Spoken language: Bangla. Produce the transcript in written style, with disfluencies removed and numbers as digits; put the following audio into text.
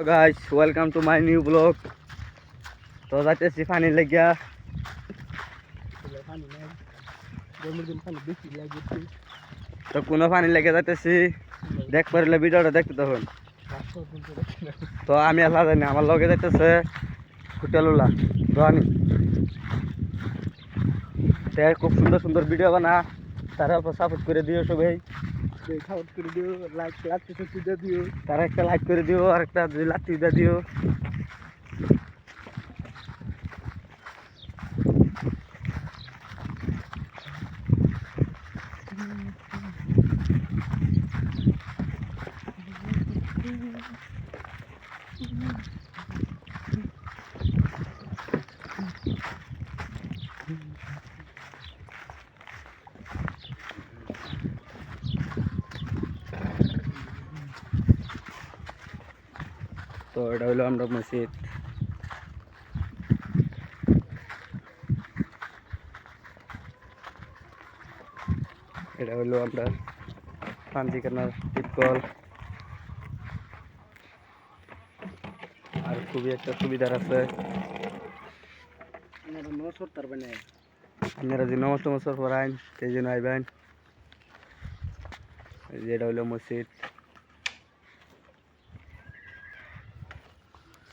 guys, welcome to my new vlog. তো যাইতেছি পানি লাগিয়া। তো কোনো পানি লেগে যাইতেছি, দেখ পারলে ভিডিওটা দেখতে তখন। তো আমি আল্লাহ জানি আমার লগে যাইতেছে হোটেলওয়ালা রনি। খুব সুন্দর সুন্দর ভিডিও বানা, তারা সাপোর্ট করে দিও সবাই। সাপোর্ট করে দিও, লাইক দিও, তারা একটা লাইক করে দিও আর একটা লাত্তি দিও। তো এটা হলো আমরা মসজিদ। এটা হলো আমরা পাঞ্জিকানার টিপকল। আর খুবই একটা সুবিধার আছে, আপনারা যে নমস্কার পড়াইন সেই জন্য আইবেন। এটা হলো মসজিদ।